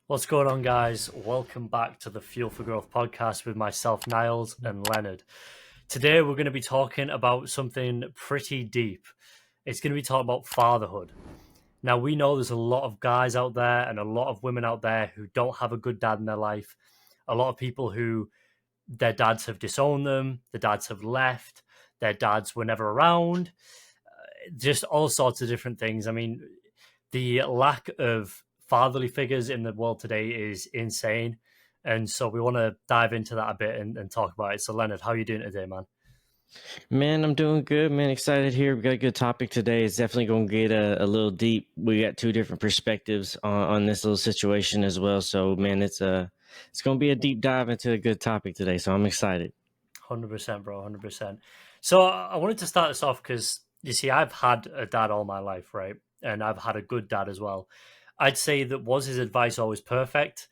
What's going on, guys? Welcome back to the Fuel for Growth podcast with myself, Niles and Leonard. Today, we're going to be talking about something pretty deep. It's going to be talking about fatherhood. Now, we know there's a lot of guys out there and a lot of women out there who don't have a good dad in their life. A lot of people who their dads have disowned them, the dads have left, their dads were never around, just all sorts of different things. I mean, the lack of fatherly figures in the world today is insane. And so we want to dive into that a bit and talk about it. So, Leonard, how are you doing today, man? Man, I'm doing good, man. Excited here. We got a good topic today. It's definitely going to get a little deep. We got two different perspectives on this little situation as well. So, man, it's going to be a deep dive into a good topic today. So I'm excited. 100%, bro, 100%. So I wanted to start this off because, you see, I've had a dad all my life, right? And I've had a good dad as well. I'd say that was his advice always perfect?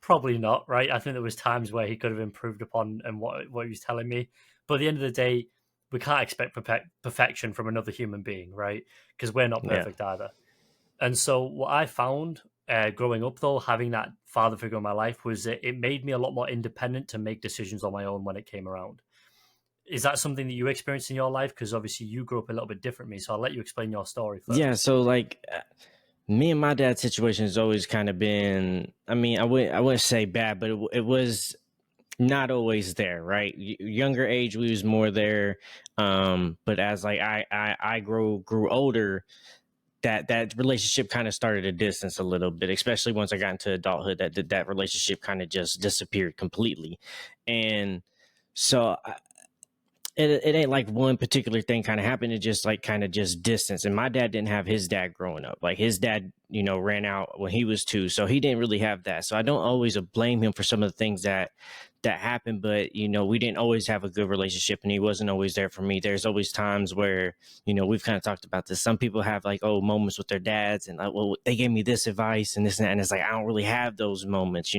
Probably not, right? I think there was times where he could have improved upon and what he was telling me. But at the end of the day, we can't expect perfection from another human being, right? Because we're not Yeah. perfect either. And so what I found growing up, though, having that father figure in my life was it made me a lot more independent to make decisions on my own when it came around. Is that something that you experienced in your life? Because obviously you grew up a little bit differently. So I'll let you explain your story Yeah. first. So, me and my dad's situation has always kind of been, I wouldn't say bad, but it was not always there, right? Younger age, we was more there. But as like I grew older, that relationship kind of started to distance a little bit, especially once I got into adulthood. That relationship kind of just disappeared completely, and so it ain't like one particular thing kind of happened. It just like kind of just distance. And my dad didn't have his dad growing up. Like his dad, ran out when he was 2, so he didn't really have that. So I don't always blame him for some of the things that happened, but we didn't always have a good relationship, and he wasn't always there for me. There's always times where we've kind of talked about this. Some people have like moments with their dads, and like, well, they gave me this advice and this and that, and it's like I don't really have those moments.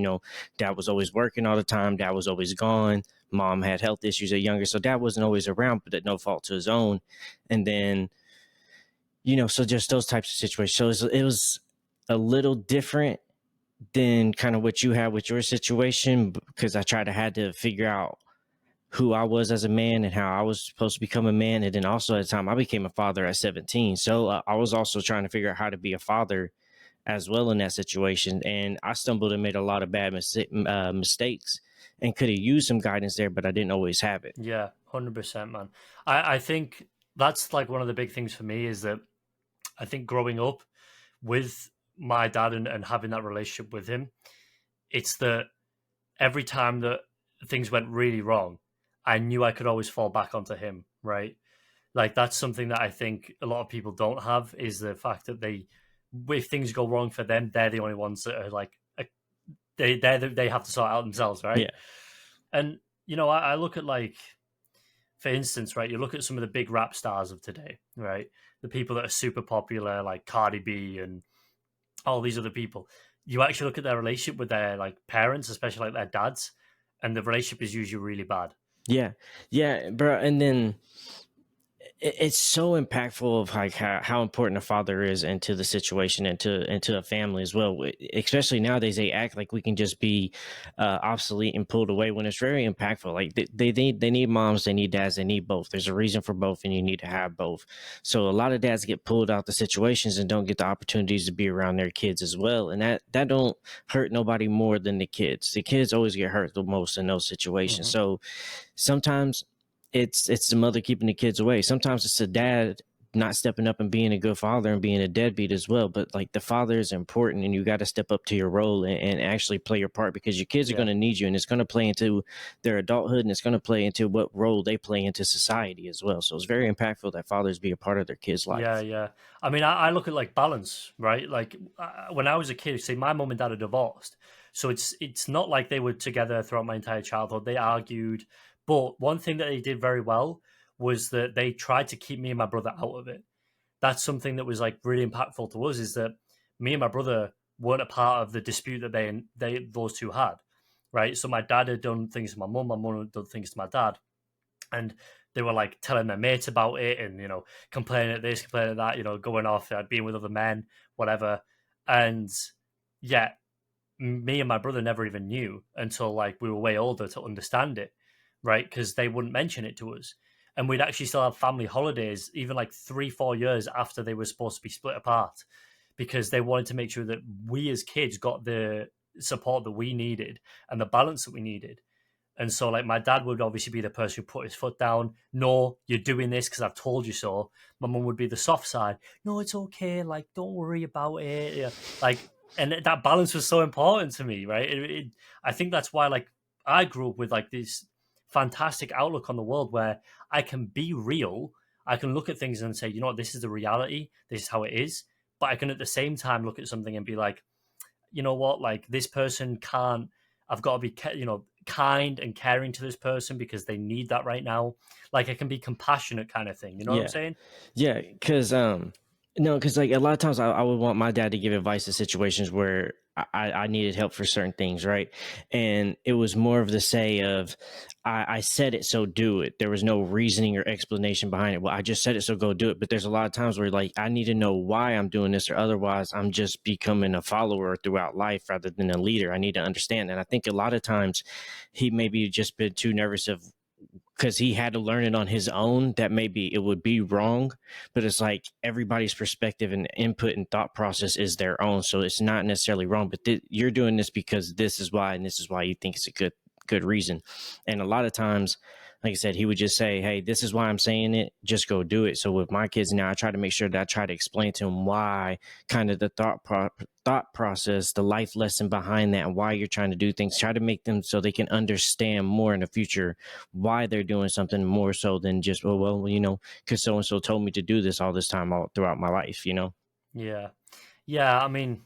Dad was always working all the time. Dad was always gone. Mom had health issues at younger, so dad wasn't always around, but at no fault to his own. And then, so just those types of situations. So it was a little different than kind of what you had with your situation, because had to figure out who I was as a man and how I was supposed to become a man. And then also at the time I became a father at 17. So I was also trying to figure out how to be a father as well in that situation. And I stumbled and made a lot of bad mistakes and could have used some guidance there, but I didn't always have it. Yeah, 100%, man. I think that's like one of the big things for me is that I think growing up with my dad and having that relationship with him, it's that every time that things went really wrong, I knew I could always fall back onto him, right? Like that's something that I think a lot of people don't have is the fact that if things go wrong for them, they're the only ones that are like, they have to sort it out themselves, right? Yeah. And, I look at like, for instance, right, you look at some of the big rap stars of today, right? The people that are super popular, like Cardi B and all these other people. You actually look at their relationship with their like parents, especially like their dads, and the relationship is usually really bad. Yeah. Yeah, bro. And then it's so impactful of like how important a father is into the situation and into a family as well. Especially nowadays, they act like we can just be obsolete and pulled away when it's very impactful. Like they need moms, they need dads, they need both. There's a reason for both, and you need to have both. So a lot of dads get pulled out the situations and don't get the opportunities to be around their kids as well, and that don't hurt nobody more than the kids. The kids always get hurt the most in those situations. Mm-hmm. So sometimes it's the mother keeping the kids away. Sometimes it's the dad not stepping up and being a good father and being a deadbeat as well. But like the father is important, and you got to step up to your role and actually play your part, because your kids are going to need you, and it's going to play into their adulthood, and it's going to play into what role they play into society as well. So it's very impactful that fathers be a part of their kids' Yeah, life. yeah. I mean, I look at like balance, right? Like when I was a kid, say my mom and dad are divorced, so it's not like they were together throughout my entire childhood. They argued, but one thing that they did very well was that they tried to keep me and my brother out of it. That's something that was like really impactful to us. Is that me and my brother weren't a part of the dispute that they those two had, right? So my dad had done things to my mum had done things to my dad, and they were like telling their mates about it and complaining at this, complaining at that, going off, being with other men, whatever. And yeah, me and my brother never even knew until like we were way older to understand it, right? Because they wouldn't mention it to us. And we'd actually still have family holidays, even like 3, 4 years after they were supposed to be split apart, because they wanted to make sure that we as kids got the support that we needed and the balance that we needed. And so, like, my dad would obviously be the person who put his foot down. No, you're doing this because I've told you so. My mum would be the soft side. No, it's okay. Like, don't worry about it. Yeah. Like, and that balance was so important to me, right? I think that's why, like, I grew up with like this fantastic outlook on the world where I can be real. I can look at things and say, you know what, this is the reality. This is how it is. But I can at the same time look at something and be like, you know what, like this person can't, I've got to be kind and caring to this person because they need that right now. Like I can be compassionate kind of thing, you know what I'm Yeah. saying? Yeah, because no, because like a lot of times I would want my dad to give advice in situations where I needed help for certain things, right? And it was more of the say of I said it, so do it. There was no reasoning or explanation behind it. Well, I just said it, so go do it. But there's a lot of times where like I need to know why I'm doing this, or otherwise I'm just becoming a follower throughout life rather than a leader. I need to understand. And I think a lot of times he maybe just been too nervous of because he had to learn it on his own that maybe it would be wrong, but it's like everybody's perspective and input and thought process is their own, so it's not necessarily wrong, but you're doing this because this is why, and this is why you think it's a good reason. And a lot of times, like I said, he would just say, hey, this is why I'm saying it, just go do it. So with my kids now, I try to make sure that I try to explain to them why, kind of the thought process, the life lesson behind that, and why you're trying to do things. Try to make them so they can understand more in the future why they're doing something, more so than just, well, because so and so told me to do this all this time all throughout my life. Yeah. Yeah. I mean,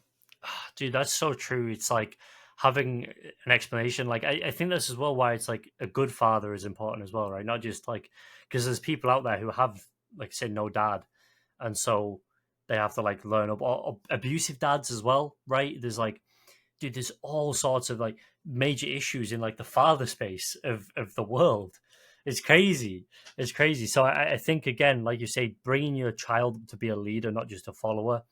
dude, that's so true. It's like having an explanation. Like, I think this as well why it's like a good father is important as well, right? Not just like, because there's people out there who have, like I said, no dad. And so they have to like learn up, or abusive dads as well, right? There's like, dude, there's all sorts of like major issues in like the father space of the world. It's crazy. It's crazy. So I think again, like you say, bringing your child to be a leader, not just a follower,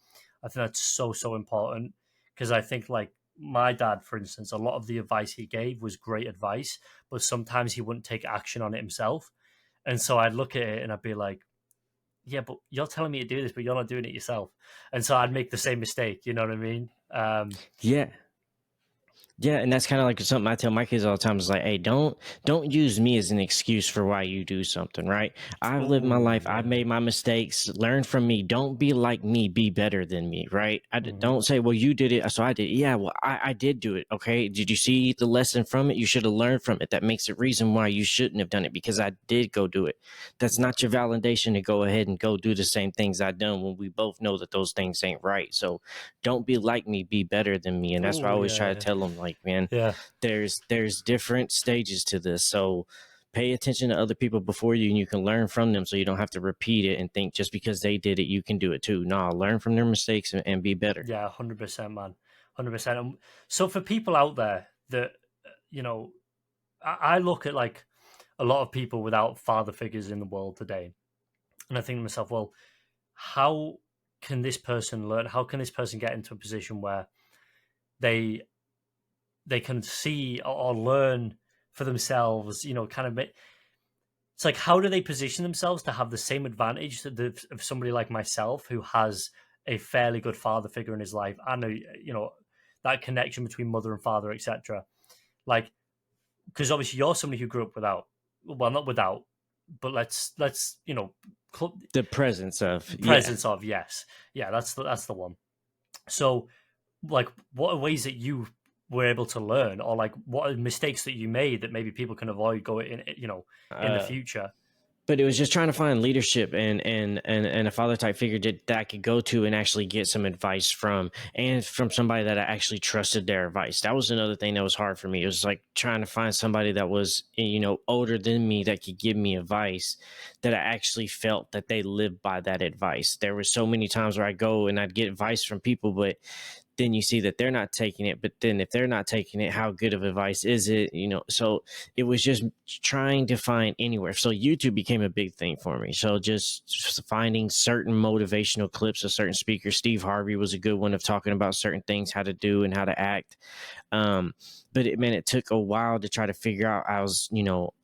I think that's so important because I think like my dad, for instance, a lot of the advice he gave was great advice, but sometimes he wouldn't take action on it himself. And so I'd look at it and I'd be like, yeah, but you're telling me to do this, but you're not doing it yourself. And so I'd make the same mistake. You know what I mean? Yeah. Yeah, and that's kind of like something I tell my kids all the time is like, hey, don't use me as an excuse for why you do something, right? I've lived my Oh, life, I've yeah. made my mistakes, learn from me. Don't be like me, be better than me, right? Mhm. Don't say, well, you did it, so I did it. Yeah, well, I did do it. Okay, did you see the lesson from it? You should have learned from it. That makes a reason why you shouldn't have done it because I did go do it. That's Yeah. not your validation to go ahead and go do the same things I done when we both know that those things ain't right. So don't be like me, be better than me. And that's why I Oh, always yeah, try to yeah. tell them, like, man, Yeah. there's different stages to this, so pay attention to other people before you and you can learn from them so you don't have to repeat it and think just because they did it you can do it too. No, learn from their mistakes and be better. Yeah, 100%, man. 100%. So for people out there that, you know, I look at like a lot of people without father figures in the world today, and I think to myself, well, how can this person learn? How can this person get into a position where they they can see or learn for themselves, kind of it's like how do they position themselves to have the same advantage of somebody like myself who has a fairly good father figure in his life and that connection between mother and father, etc. Like, because obviously you're somebody who grew up without, well, not without, but let's The presence of, yeah. presence of, yes, yeah, that's the one. So like what are ways that you were able to learn, or like what are mistakes that you made that maybe people can avoid going in the uh future? but it was just trying to find leadership and a father type figure that I could go to and actually get some advice from, and from somebody that I actually trusted their advice. That was another thing that was hard for me. It was like trying to find somebody that was, older than me that could give me advice that I actually felt that they lived by that advice. There were so many times where I go and I'd get advice from people, but then you see that they're not taking it. But then if they're not taking it, how good of advice is it? So it was just trying to find anywhere. So YouTube became a big thing for me. So just finding certain motivational clips of certain speakers. Steve Harvey was a good one of talking about certain things, how to do and how to act. But it took a while to try to figure out.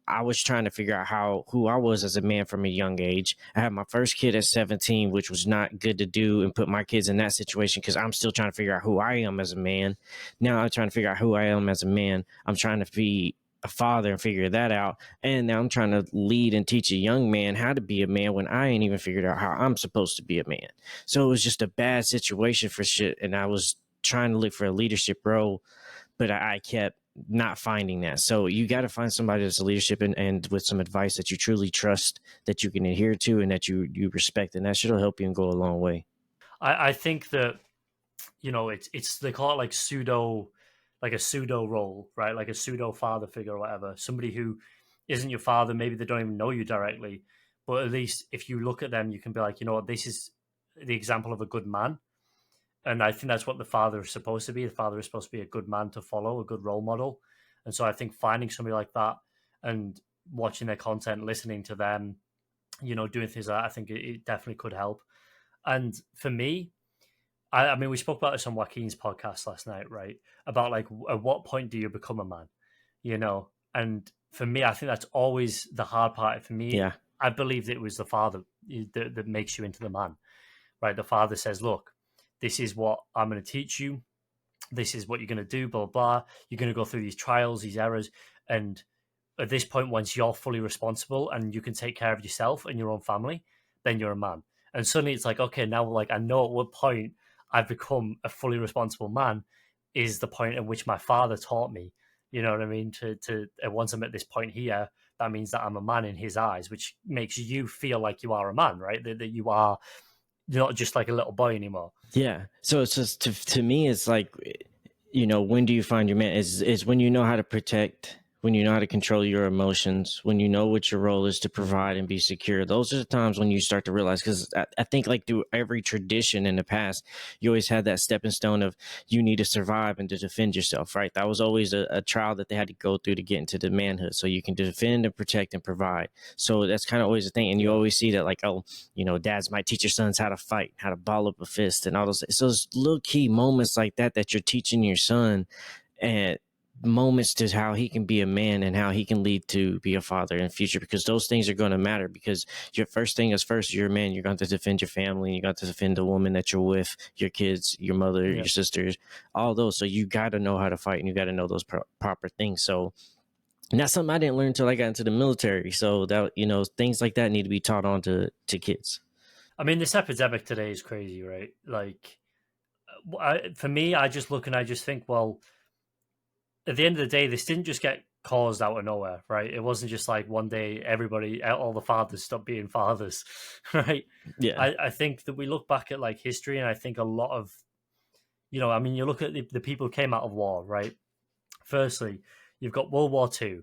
I was trying to figure out who I was as a man from a young age. I had my first kid at 17, which was not good to do and put my kids in that situation because I'm still trying to figure out who I am as a man. Now I'm trying to figure out who I am as a man. I'm trying to be a father and figure that out. And now I'm trying to lead and teach a young man how to be a man when I ain't even figured out how I'm supposed to be a man. So it was just a bad situation for shit. And I was trying to look for a leadership role, but I kept not finding that. So you got to find somebody that's a leadership and with some advice that you truly trust, that you can adhere to, and that you respect, and that should help you and go a long way. I think that, it's they call it like a pseudo role, right? Like a pseudo father figure or whatever. Somebody who isn't your father, maybe they don't even know you directly, but at least if you look at them, you can be like, you know what, this is the example of a good man. And I think that's what the father is supposed to be. The father is supposed to be a good man to follow, a good role model. And so I think finding somebody like that and watching their content, listening to them, doing things like that, I think it definitely could help. And for me, I mean, we spoke about this on Joaquin's podcast last night, right? About like, at what point do you become a man, you know? And for me, I think that's always the hard part. For me, Yeah. I believe that it was the father that makes you into the man, right? The father says, look, this is what I'm going to teach you. This is what you're going to do, blah, blah, blah. You're going to go through these trials, these errors. And at this point, once you're fully responsible and you can take care of yourself and your own family, then you're a man. And suddenly it's like, okay, now like I know at what point I've become a fully responsible man is the point at which my father taught me. You know what I mean? To once I'm at this point here, that means that I'm a man in his eyes, which makes you feel like you are a man, right? That you are, you're not just like a little boy anymore. Yeah. So it's just to me, it's like, when do you find your man? Is when you know how to protect, when you know how to control your emotions, when you know what your role is to provide and be secure. Those are the times when you start to realize, because I think like through every tradition in the past, you always had that stepping stone of you need to survive and to defend yourself, right? That was always a trial that they had to go through to get into the manhood. So you can defend and protect and provide. So that's kind of always the thing. And you always see that like, oh, dads might teach your sons how to fight, how to ball up a fist and all those. So those little key moments like that you're teaching your son, and moments to how he can be a man and how he can lead to be a father in the future, because those things are going to matter. Because your first thing is first, you're a man, you're going to defend your family, you got to defend the woman that you're with, your kids, your mother, your sisters, all those. So you got to know how to fight and you got to know those proper things. So, and that's something I didn't learn until I got into the military. So that, things like that need to be taught on to kids. I mean, this epidemic today is crazy, right? Like, for me, I just look and I just think, well, at the end of the day, this didn't just get caused out of nowhere, right? It wasn't just like one day all the fathers stopped being fathers, right? Yeah. I think that we look back at like history, and I think a lot of, I mean, you look at the people who came out of war, right? Firstly, you've got World War II,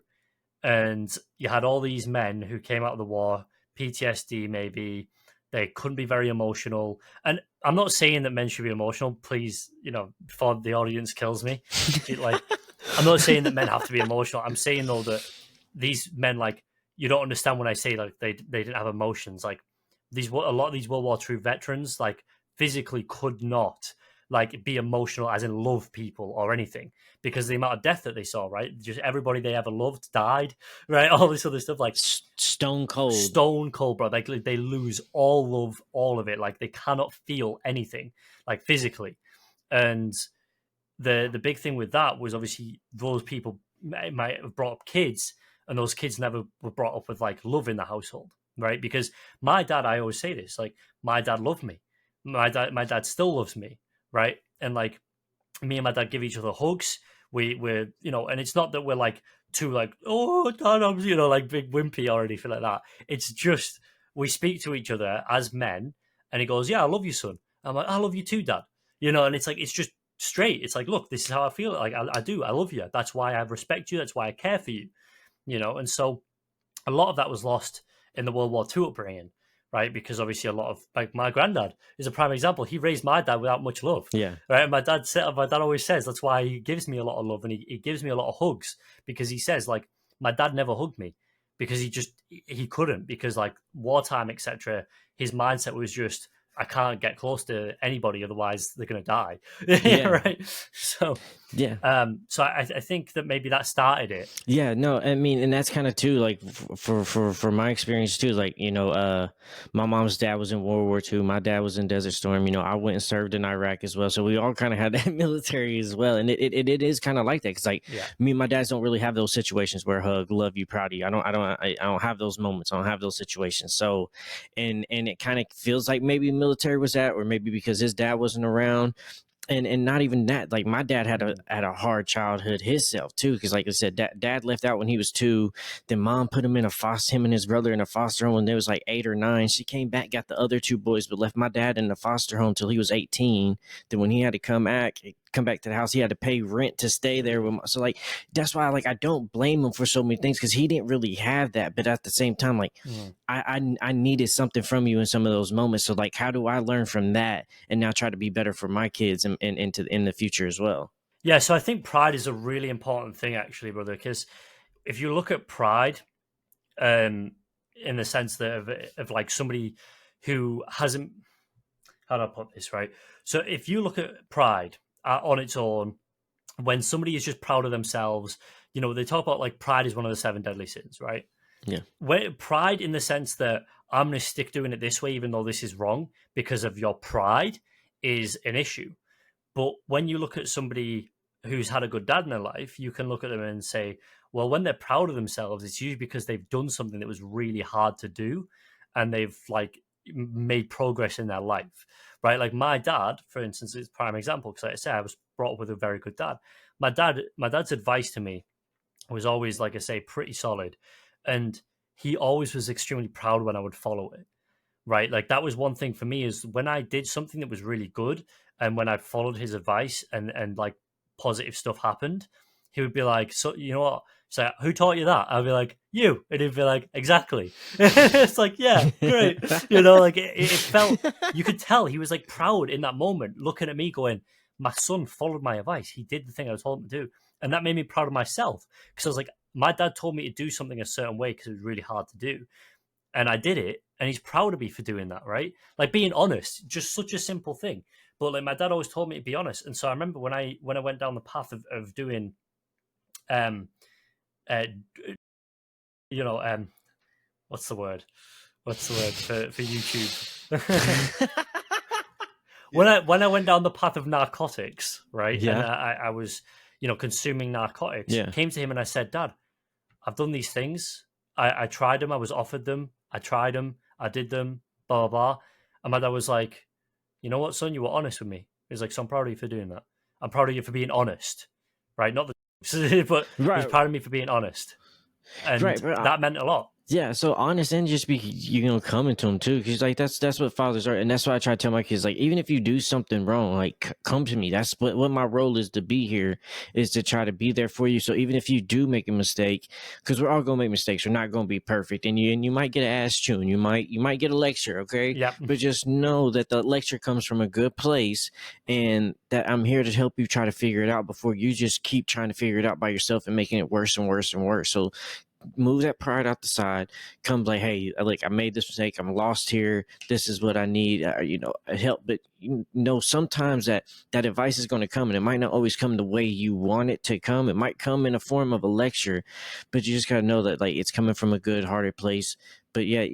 and you had all these men who came out of the war, PTSD maybe, they couldn't be very emotional. And I'm not saying that men should be emotional, please, before the audience kills me. Like, I'm not saying that men have to be emotional. I'm saying though that these men, like, you don't understand when I say like they didn't have emotions. Like, a lot of these World War II veterans, like, physically could not like be emotional as in love people or anything, because the amount of death that they saw, right? Just everybody they ever loved died, right? All this other stuff, like stone cold, bro. Like they lose all love, all of it. Like they cannot feel anything, like physically. And the big thing with that was obviously those people might have brought up kids, and those kids never were brought up with like love in the household, right? Because my dad, I always say this, like my dad loved me, my dad still loves me, right? And like me and my dad give each other hugs. We're and it's not that we're like too like, oh dad, I'm like big wimpy or anything like that. It's just we speak to each other as men, and he goes, yeah, I love you, son. I'm like, I love you too, dad. And it's like it's just straight. It's like, look, this is how I feel. Like I do. I love you. That's why I respect you. That's why I care for you. And so a lot of that was lost in the World War II upbringing, right? Because obviously a lot of, like, my granddad is a prime example. He raised my dad without much love. Yeah. Right. And my dad always says that's why he gives me a lot of love, and he gives me a lot of hugs, because he says like my dad never hugged me because he couldn't, because like wartime, etc. His mindset was just I can't get close to anybody, otherwise they're gonna die. Yeah, Right. So yeah. I think that maybe that started it. Yeah, no, I mean, and that's kind of too like for my experience too. Like, my mom's dad was in World War II. My dad was in Desert Storm. I went and served in Iraq as well. So we all kind of had that military as well, and it is kind of like that because like Yeah. me and my dads don't really have those situations where hug, love you, proud of you. I don't have those moments. I don't have those situations. So, and it kind of feels like maybe military was that, or maybe because his dad wasn't around, and not even that, like my dad had a Mm. had a hard childhood himself too, because like I said, dad left out when he was 2. Then mom put him and his brother in a foster home when they was like 8 or 9. She came back, got the other 2 boys, but left my dad in the foster home till he was 18. Then when he had to come back to the house, he had to pay rent to stay there with so like that's why like I don't blame him for so many things, because he didn't really have that. But at the same time, like Mm. I needed something from you in some of those moments. So like, how do I learn from that and now try to be better for my kids and in the future as well? Yeah, so I think pride is a really important thing, actually, brother. Because if you look at pride, um, in the sense that of like somebody who hasn't, how do I put this right? So if you look at pride on its own, when somebody is just proud of themselves, they talk about like pride is one of the 7 deadly sins, right? Yeah. When pride in the sense that I'm going to stick doing it this way, even though this is wrong, because of your pride, is an issue. But when you look at somebody who's had a good dad in their life, you can look at them and say, well, when they're proud of themselves, it's usually because they've done something that was really hard to do and they've like made progress in their life, right? Like my dad, for instance, is a prime example because like I say, I was brought up with a very good dad. My dad's advice to me was always, like I say, pretty solid. And he always was extremely proud when I would follow it, right? Like that was one thing for me is when I did something that was really good and when I followed his advice and like positive stuff happened, he would be like, "So you know what? So who taught you that?" I'd be like, "You," and he'd be like, "Exactly." It's like, yeah, great. Like it felt. You could tell he was like proud in that moment, looking at me, going, "My son followed my advice. He did the thing I told him to do," and that made me proud of myself because I was like, my dad told me to do something a certain way because it was really hard to do and I did it, and he's proud of me for doing that, right? Like being honest, just such a simple thing. But like my dad always told me to be honest, and so I remember when I went down the path of doing, um, uh, what's the word? What's the word for YouTube? when Yeah. I went down the path of narcotics, right, and Yeah. I was consuming narcotics, Yeah. came to him and I said, Dad, I've done these things. I tried them. I was offered them. I tried them. I did them. Blah blah blah. And my dad was like, "You know what, son? You were honest with me." He's like, "So I'm proud of you for doing that. I'm proud of you for being honest, right? Not the, but he's Right. proud of me for being honest, Right. and But that meant a lot." yeah, so honest and just be coming to them too, because like that's what fathers are, and that's why I try to tell my kids, like, even if you do something wrong, like come to me. That's what my role is, to be here, is to try to be there for you. So even if you do make a mistake, because we're all gonna make mistakes, we're not gonna be perfect, and you might get an ass chewing, you might get a lecture, okay, Yep. but just know that the lecture comes from a good place, and that I'm here to help you try to figure it out before you just keep trying to figure it out by yourself and making it worse and worse and worse. So move that pride out the side. Comes like, hey, like I made this mistake, I'm lost here, this is what I need, help. But sometimes that advice is going to come, and it might not always come the way you want it to come. It might come in a form of a lecture, but you just got to know that like it's coming from a good hearted place. But yeah,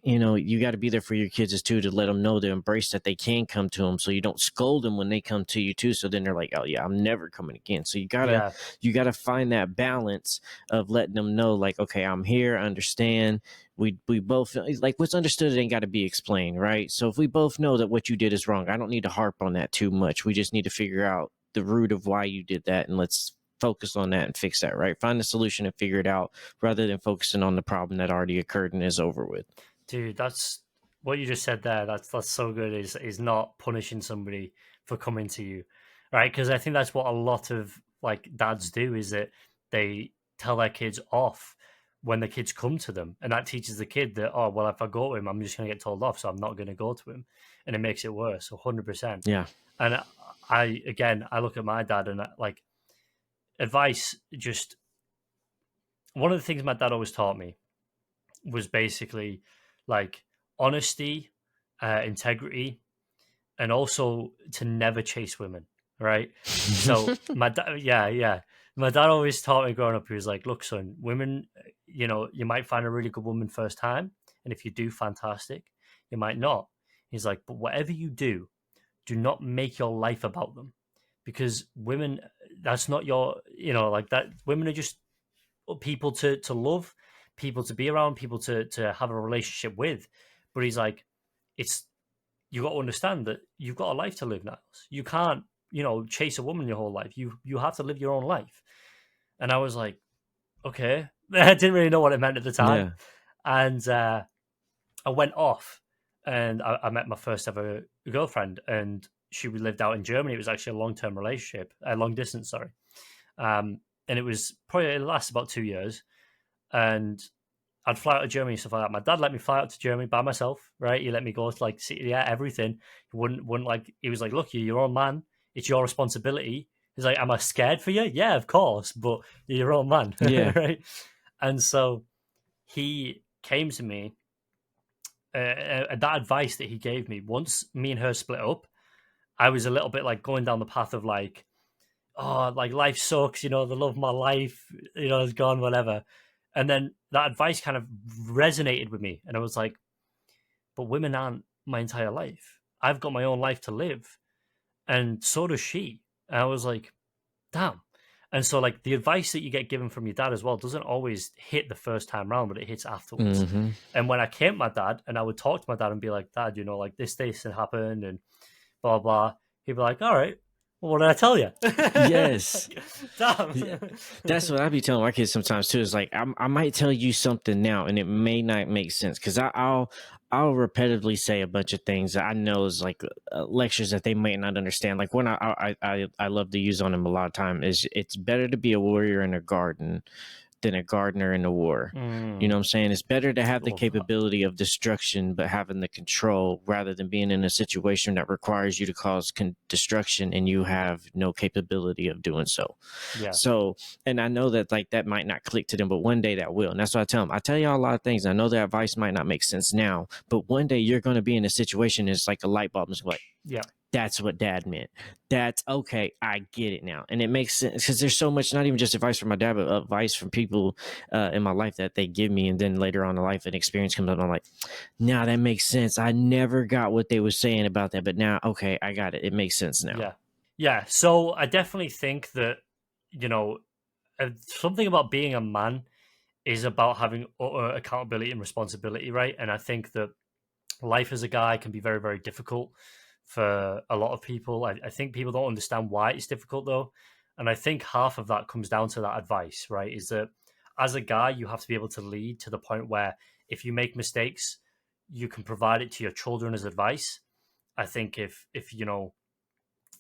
you got to be there for your kids too, to let them know, to embrace that they can come to them, so you don't scold them when they come to you too, so then they're like, oh yeah, I'm never coming again. So Yeah. you gotta find that balance of letting them know, like, okay, I'm here, I understand. We both, like, what's understood ain't got to be explained, right? So if we both know that what you did is wrong, I don't need to harp on that too much. We just need to figure out the root of why you did that, and let's focus on that and fix that, right? Find the solution and figure it out, rather than focusing on the problem that already occurred and is over with. Dude, that's what you just said there. That's so good. Is not punishing somebody for coming to you, right? Because I think that's what a lot of like dads do is that they tell their kids off when the kids come to them, and that teaches the kid that, oh well, if I go to him, I'm just going to get told off, so I'm not going to go to him, and it makes it worse. 100%. Yeah. And I look at my dad and like advice. Just one of the things my dad always taught me was basically like honesty integrity, and also to never chase women, right? So my dad, yeah, my dad always taught me growing up. He was like, "Look, son, women, you might find a really good woman first time, and if you do, fantastic. You might not." He's like, "But whatever you do not make your life about them, because women, that's not your, like that. Women are just people to love, people to be around, people to have a relationship with." But he's like, it's you got to understand that you've got a life to live, Niles. You can't, chase a woman your whole life. You have to live your own life. And I was like, okay. I didn't really know what it meant at the time. Yeah. And I went off and I met my first ever girlfriend, and she lived out in Germany. It was actually a long-term relationship, a long distance, sorry. And it was probably, it lasted about 2 years. And I'd fly out to Germany and stuff like that. My dad let me fly out to Germany by myself, right? He let me go to like see, yeah, everything. He wouldn't like. He was like, "Look, you're your own man. It's your responsibility." He's like, "Am I scared for you?" Yeah, of course, but you're your own man, Yeah. right? And so he came to me. That advice that he gave me, once me and her split up, I was a little bit like going down the path of like, oh, like life sucks, the love of my life, is gone, whatever. And then that advice kind of resonated with me. And I was like, but women aren't my entire life. I've got my own life to live. And so does she. And I was like, damn. And so, like, the advice that you get given from your dad as well doesn't always hit the first time round, but it hits afterwards. Mm-hmm. And when I came to my dad and I would talk to my dad and be like, Dad, like this happened and blah, blah, he'd be like, all right, well, what did I tell you? Yes. Damn. Yeah. That's what I be telling my kids sometimes too. Is like I might tell you something now, and it may not make sense because I'll repetitively say a bunch of things that I know is like lectures that they might not understand. Like one I love to use on them a lot of time is it's better to be a warrior in a garden than a gardener in a war. You know what I'm saying? It's better to have the Love that. capability of destruction, but having the control rather than being in a situation that requires you to cause destruction and you have no capability of doing so. Yeah. So, and I know that like that might not click to them, but one day that will. And that's what I tell them. I tell y'all a lot of things. I know that advice might not make sense now, but one day you're going to be in a situation. It's like a light bulb. It's like, yeah. That's what dad meant. That's okay. I get it now. And it makes sense because there's so much, not even just advice from my dad, but advice from people in my life that they give me. And then later on in life, an experience comes up. And I'm like, nah, that makes sense. I never got what they were saying about that. But now, okay, I got it. It makes sense now. Yeah. Yeah. So I definitely think that, something about being a man is about having accountability and responsibility, right? And I think that life as a guy can be very, very difficult for a lot of people. I think people don't understand why it's difficult though. And I think half of that comes down to that advice, right? Is that as a guy, you have to be able to lead to the point where if you make mistakes, you can provide it to your children as advice. I think if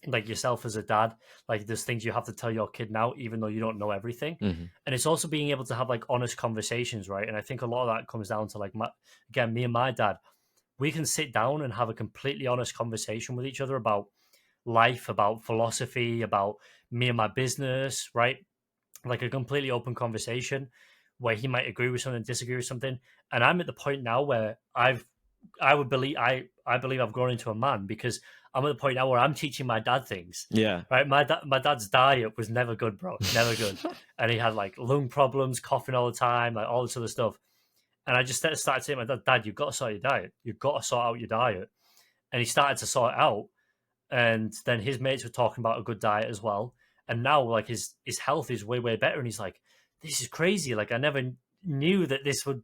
like yourself as a dad, like there's things you have to tell your kid now, even though you don't know everything. Mm-hmm. And it's also being able to have like honest conversations, right? And I think a lot of that comes down to like me and my dad, we can sit down and have a completely honest conversation with each other about life, about philosophy, about me and my business, right? Like a completely open conversation where he might agree with something, disagree with something. And I'm at the point now where I believe I've grown into a man because I'm at the point now where I'm teaching my dad things. Yeah. Right. My dad's diet was never good, bro. Never good. And he had like lung problems, coughing all the time, like all this other stuff. And I just started saying to my dad, you've got to sort your diet. You've got to sort out your diet. And he started to sort it out. And then his mates were talking about a good diet as well. And now like his health is way, way better. And he's like, this is crazy. Like I never knew that this would,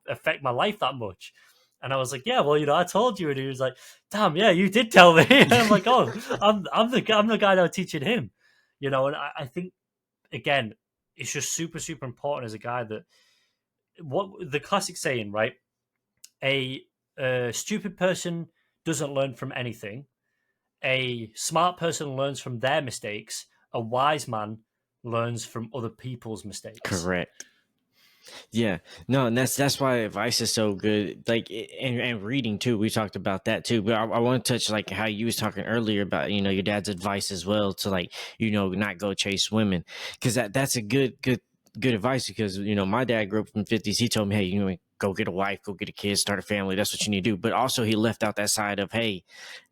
affect my life that much. And I was like, yeah, well, I told you. And he was like, damn, yeah, you did tell me. And I'm like, oh, I'm the guy now teaching him, And I think, again, it's just super, super important as a guy that what the classic saying, right? A stupid person doesn't learn from anything. A smart person learns from their mistakes. A wise man learns from other people's mistakes. Correct. Yeah, no, and that's why advice is so good. Like, and reading too. We talked about that too. But I want to touch like how you was talking earlier about your dad's advice as well to like not go chase women because that's a good advice because my dad grew up from 50s. He told me, hey, go get a wife, go get a kid, start a family. That's what you need to do. But also he left out that side of, hey,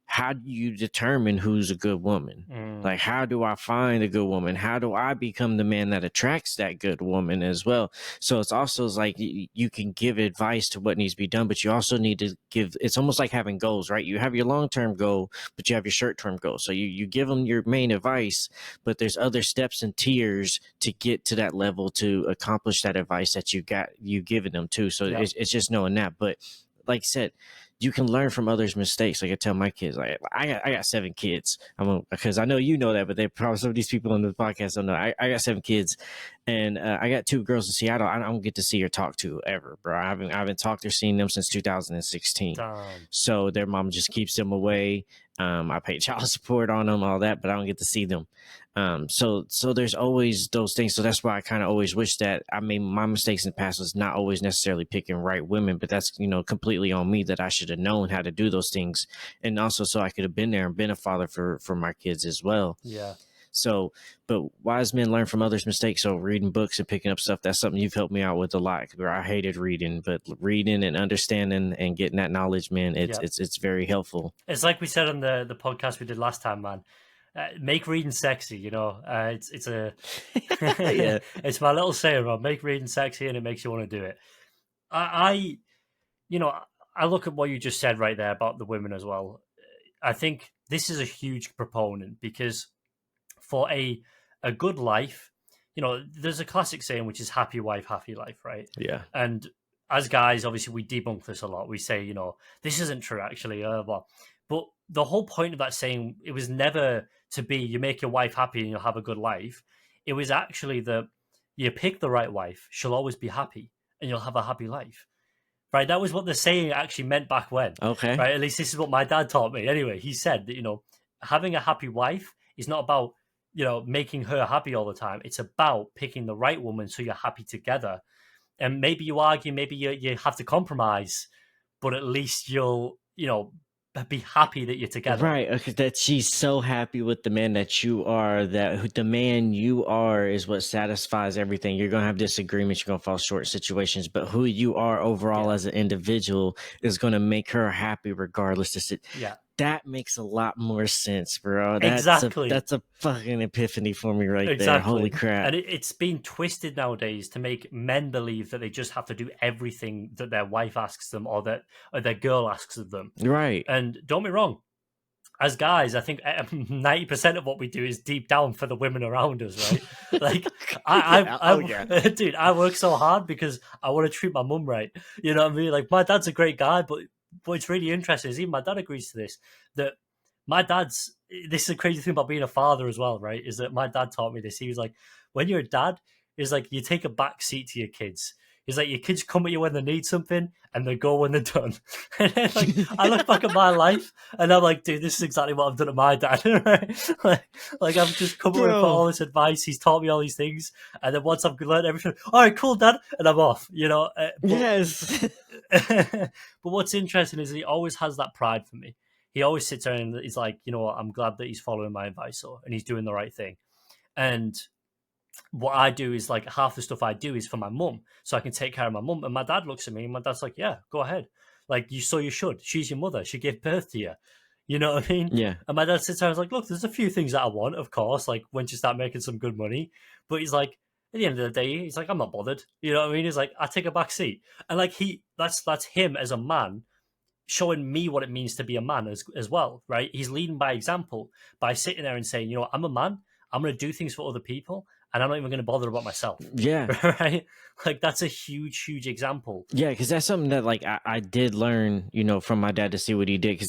how do you determine who's a good woman? Like, how do I find a good woman? How do I become the man that attracts that good woman as well? So it's also like you can give advice to what needs to be done, but you also need to give, it's almost like having goals, right? You have your long-term goal, but you have your short-term goal. So you give them your main advice, but there's other steps and tiers to get to that level to accomplish that advice that you given them too. So Yeah. it's just knowing that. But like I said, you can learn from others' mistakes. Like I tell my kids, like I got 7 kids. Because I know you know that, but they probably some of these people on the podcast don't know. I got 7 kids, and I got 2 girls in Seattle. I don't get to see or talk to ever, bro. I haven't talked or seen them since 2016. Damn. So their mom just keeps them away. I pay child support on them, all that, but I don't get to see them. So there's always those things. So that's why I kind of always wish that I made my mistakes in the past was not always necessarily picking right women, but that's, completely on me that I should have known how to do those things. And also so I could have been there and been a father for my kids as well. Yeah. So, but wise men learn from others' mistakes. So reading books and picking up stuff, that's something you've helped me out with a lot. Where I hated reading, but reading and understanding and getting that knowledge, man, it's very helpful. It's like we said on the podcast we did last time, man. Make reading sexy, it's a Yeah. it's my little saying, Rob. Make reading sexy, and it makes you want to do it. I you know I look at what you just said right there about the women as well. I think this is a huge proponent because for a good life, there's a classic saying which is happy wife, happy life, right? Yeah. And as guys, obviously, we debunk this a lot. We say, this isn't true, actually. But the whole point of that saying, it was never to be you make your wife happy and you'll have a good life. It was actually that you pick the right wife, she'll always be happy and you'll have a happy life. Right? That was what the saying actually meant back when. Okay. Right? At least this is what my dad taught me. Anyway, he said that, having a happy wife is not about, making her happy all the time. It's about picking the right woman so you're happy together. And maybe you argue, maybe you have to compromise, but at least you'll, be happy that you're together. Right. Okay, that she's so happy with the man that you are, that the man you are is what satisfies everything. You're going to have disagreements. You're going to fall short in situations, but who you are overall as an individual is going to make her happy regardless. Yeah. That makes a lot more sense, bro. Exactly. That's a fucking epiphany for me right there. Holy crap. And it's been twisted nowadays to make men believe that they just have to do everything that their wife asks them or their girl asks of them. Right. And don't be wrong, as guys, I think 90% of what we do is deep down for the women around us, right? Like, dude, I work so hard because I want to treat my mum right. You know what I mean? Like, my dad's a great guy, but what's really interesting is even my dad agrees to this, that this is a crazy thing about being a father as well, right? Is that my dad taught me this. He was like, when you're a dad, it's like you take a back seat to your kids. He's like, your kids come at you when they need something and they go when they're done. And then, I look back at my life and I'm like, dude, this is exactly what I've done to my dad. Right? like I've just come up with all this advice. He's taught me all these things. And then once I've learned everything, all right, cool, dad. And I'm off, Yes. But what's interesting is he always has that pride for me. He always sits there and he's like, I'm glad that he's following my advice and he's doing the right thing. And what I do is like half the stuff I do is for my mum, so I can take care of my mum. And my dad looks at me and my dad's like, yeah, go ahead. Like, you should. She's your mother. She gave birth to you. You know what I mean? Yeah. And my dad sits there and is like, look, there's a few things that I want, of course, like when you start making some good money. But he's like, at the end of the day, he's like, I'm not bothered. You know what I mean? He's like, I take a back seat. And like that's him as a man showing me what it means to be a man as well, right? He's leading by example by sitting there and saying, I'm a man. I'm going to do things for other people. And I'm not even going to bother about myself. Yeah. Right? Like, that's a huge, huge example. Yeah, because that's something that, like, I did learn, from my dad to see what he did.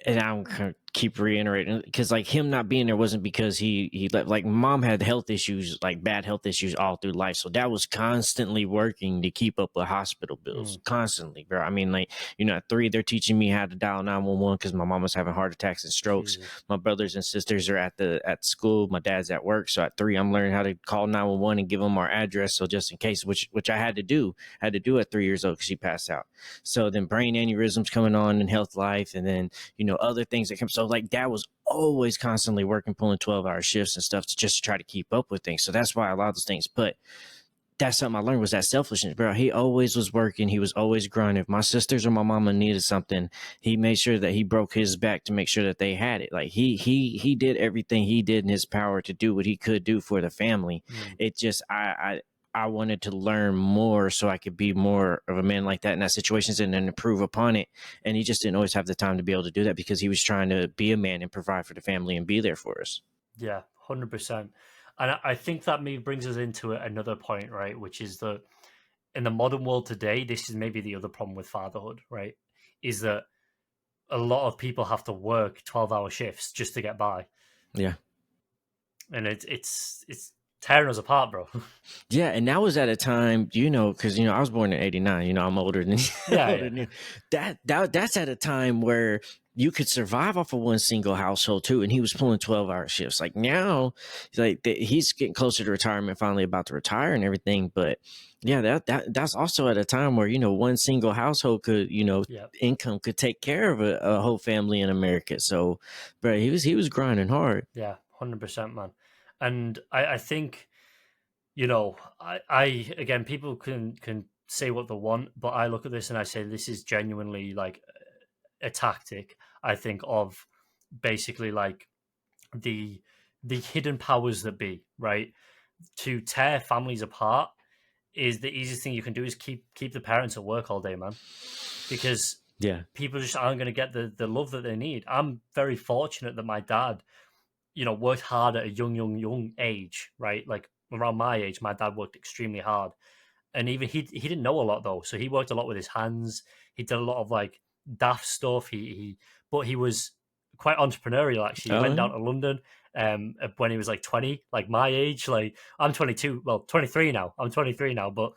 And I'm going to keep reiterating, because, like, him not being there wasn't because he like, mom had health issues, like, bad health issues all through life. So dad was constantly working to keep up with hospital bills, constantly, bro. I mean, like, at 3, they're teaching me how to dial 911 because my mom was having heart attacks and strokes. Jesus. My brothers and sisters are at school. My dad's at work. So at 3, I'm learning how to call 911 and give them our address. So just in case, which I had to do at 3 years old because she passed out. So then brain aneurysms coming on in health life, and then, other things that come. So like dad was always constantly working, pulling 12-hour shifts and stuff to just try to keep up with things. So that's why a lot of those things. But that's something I learned, was that selfishness, bro. He always was working. He was always grinding. If my sisters or my mama needed something, he made sure that he broke his back to make sure that they had it. Like he did everything he did in his power to do what he could do for the family. Mm. It just I wanted to learn more so I could be more of a man like that in that situations and then improve upon it. And he just didn't always have the time to be able to do that because he was trying to be a man and provide for the family and be there for us. Yeah, 100%. And I think that maybe brings us into another point, right? Which is that in the modern world today, this is maybe the other problem with fatherhood, right? Is that a lot of people have to work 12-hour shifts just to get by. Yeah. And it's tearing us apart, bro. Yeah, and that was at a time, because I was born in '89. I'm older than Yeah, older than yeah. you. That's at a time where you could survive off of one single household too, and he was pulling 12-hour shifts. Like now, like he's getting closer to retirement, finally about to retire and everything. But yeah, that's also at a time where one single household could Yeah. income could take care of a whole family in America. So, bro, he was grinding hard. Yeah, 100%, man. And I think, I again, people can say what they want, but I look at this and I say this is genuinely like a tactic, I think, of basically like the hidden powers that be, right? To tear families apart is the easiest thing you can do is keep the parents at work all day, man. Because Yeah. people just aren't going to get the love that they need. I'm very fortunate that my dad, worked hard at a young age, right? Like around my age, my dad worked extremely hard, and even he didn't know a lot though, so he worked a lot with his hands. He did a lot of like daft stuff. But he was quite entrepreneurial. Actually, he went Oh, down to London when he was like 20, like my age. Like I'm 22, well 23 now. I'm 23 now, but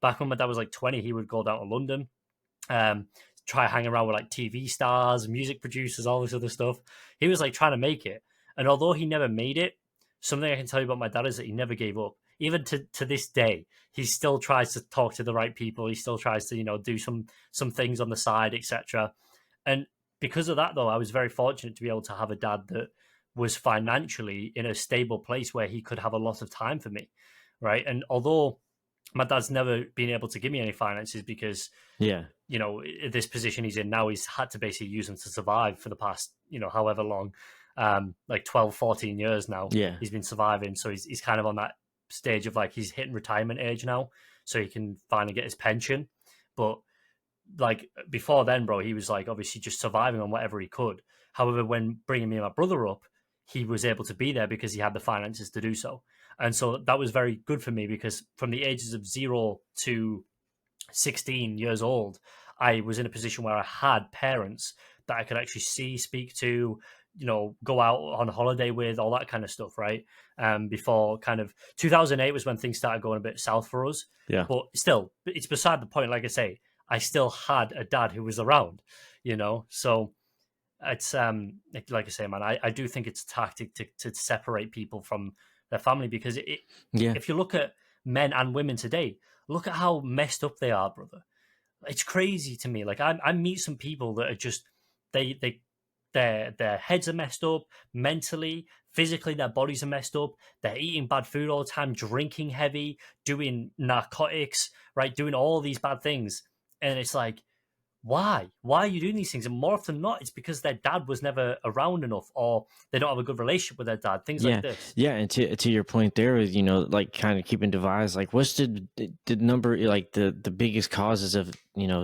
back when my dad was like 20, he would go down to London, um, try hanging around with like TV stars, music producers, all this other stuff. He was like trying to make it. And although he never made it, something I can tell you about my dad is that he never gave up. Even to this day, he still tries to talk to the right people. He still tries to, do some things on the side, etc. And because of that, though, I was very fortunate to be able to have a dad that was financially in a stable place where he could have a lot of time for me, right? And although my dad's never been able to give me any finances because yeah. this position he's in now, he's had to basically use them to survive for the past, however long, like 12, 14 years now, Yeah. he's been surviving. So he's kind of on that stage of like, he's hitting retirement age now, so he can finally get his pension. But like before then, bro, he was like obviously just surviving on whatever he could. However, when bringing me and my brother up, he was able to be there because he had the finances to do so. And so that was very good for me because from the ages of 0 to 16 years old, I was in a position where I had parents that I could actually see, speak to, go out on holiday with, all that kind of stuff, right? Before kind of 2008 was when things started going a bit south for us. Yeah. But still, it's beside the point. Like I say, I still had a dad who was around, So it's like I say, man, I do think it's a tactic to separate people from their family because Yeah. if you look at men and women today, look at how messed up they are, brother. It's crazy to me. Like I meet some people that are just they their heads are messed up mentally, physically, their bodies are messed up. They're eating bad food all the time, drinking heavy, doing narcotics, right, doing all these bad things, and it's like, why are you doing these things? And more often than not, it's because their dad was never around enough, or they don't have a good relationship with their dad, things like Yeah, this. yeah, and to your point there, with like kind of keeping divides, like what's the number, like the biggest causes of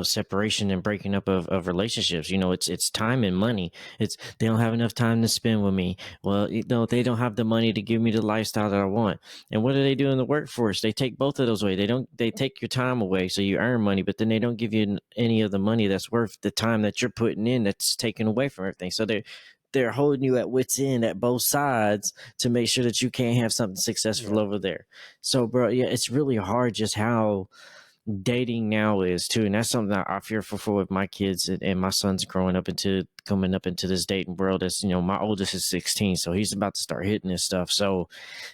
separation and breaking up of relationships? It's time and money. It's they don't have enough time to spend with me. Well, they don't have the money to give me the lifestyle that I want. And what do they do in the workforce? They take both of those away. They take your time away, so you earn money, but then they don't give you any of the money that's worth the time that you're putting in. That's taken away from everything. So they're holding you at wits end at both sides to make sure that you can't have something successful Yeah. over there. So, bro, yeah, it's really hard just how dating now is too, and that's something that I'm fearful for with my kids and my son's coming up into this dating world. As my oldest is 16, so he's about to start hitting this stuff. So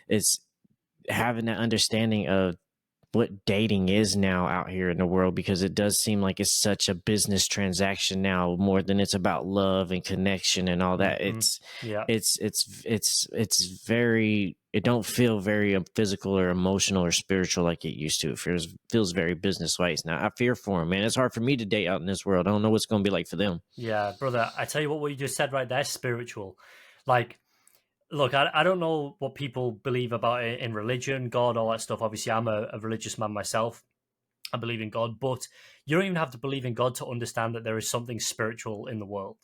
it's having that understanding of what dating is now out here in the world, because it does seem like it's such a business transaction now more than it's about love and connection and all that. Mm-hmm. Yeah. It's very it don't feel very physical or emotional or spiritual like it used to. It feels very business wise now. I fear for them, man. It's hard for me to date out in this world. I don't know what's going to be like for them. Yeah, brother, I tell you what you just said right there, spiritual. Like, look, I don't know what people believe about it in religion, God, all that stuff. Obviously, I'm a religious man myself. I believe in God, but you don't even have to believe in God to understand that there is something spiritual in the world,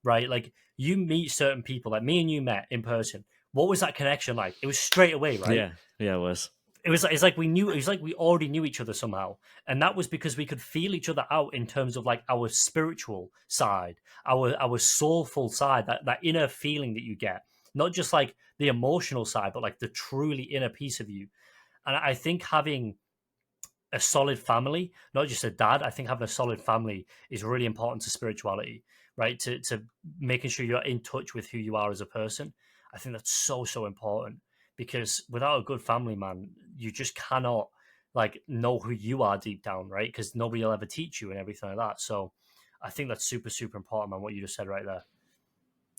right? Like, you meet certain people, like me and you met in person. What was that connection like? It was straight away, right? Yeah, yeah, it was. It's like we knew, it was like we already knew each other somehow, and that was because we could feel each other out in terms of like our spiritual side, our soulful side, that inner feeling that you get, not just like the emotional side, but like the truly inner piece of you. And I think having a solid family, not just a dad. I think having a solid family is really important to spirituality, right? To making sure you're in touch with who you are as a person. I think that's so important, because without a good family, man, you just cannot like know who you are deep down, right? Because nobody will ever teach you and everything like that. So I think that's super important, man. What you just said right there.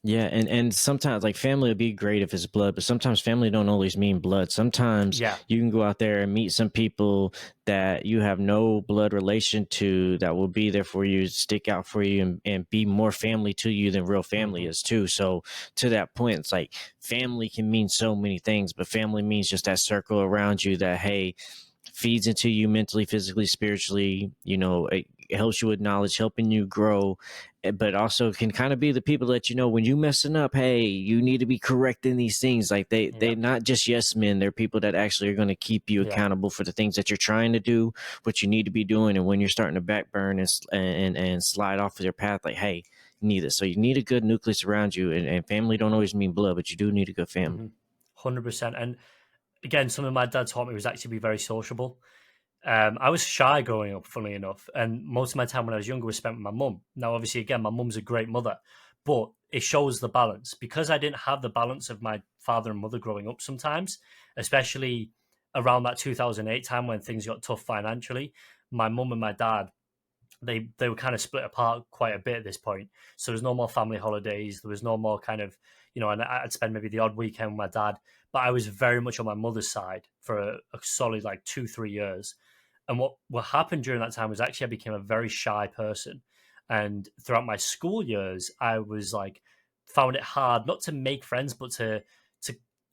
Yeah, and sometimes like family would be great if it's blood, but sometimes family don't always mean blood. Sometimes Yeah. you can go out there and meet some people that you have no blood relation to that will be there for you, stick out for you, and be more family to you than real family Hmm. is too. So to that point, it's like family can mean so many things, but family means just that circle around you that, hey, feeds into you mentally, physically, spiritually. It helps you with knowledge, helping you grow, but also can kind of be the people that, when you messing up, hey, you need to be correcting these things. Like Yeah. they're not just yes men. They're people that actually are going to keep you Yeah. accountable for the things that you're trying to do, what you need to be doing, and when you're starting to backburn and slide off of your path, like, hey, you need this. So you need a good nucleus around you, and family don't always mean blood, but you do need a good family. 100%. And again, something my dad taught me was actually be very sociable. I was shy growing up, funnily enough, and most of my time when I was younger was spent with my mum. Now, obviously, again, my mum's a great mother, but it shows the balance, because I didn't have the balance of my father and mother growing up sometimes, especially around that 2008 time when things got tough financially. My mum and my dad, they were kind of split apart quite a bit at this point. So there was no more family holidays. There was no more kind of, and I'd spend maybe the odd weekend with my dad. But I was very much on my mother's side for a solid like 2-3 years. And what happened during that time was actually I became a very shy person. And throughout my school years, I was like found it hard not to make friends, but to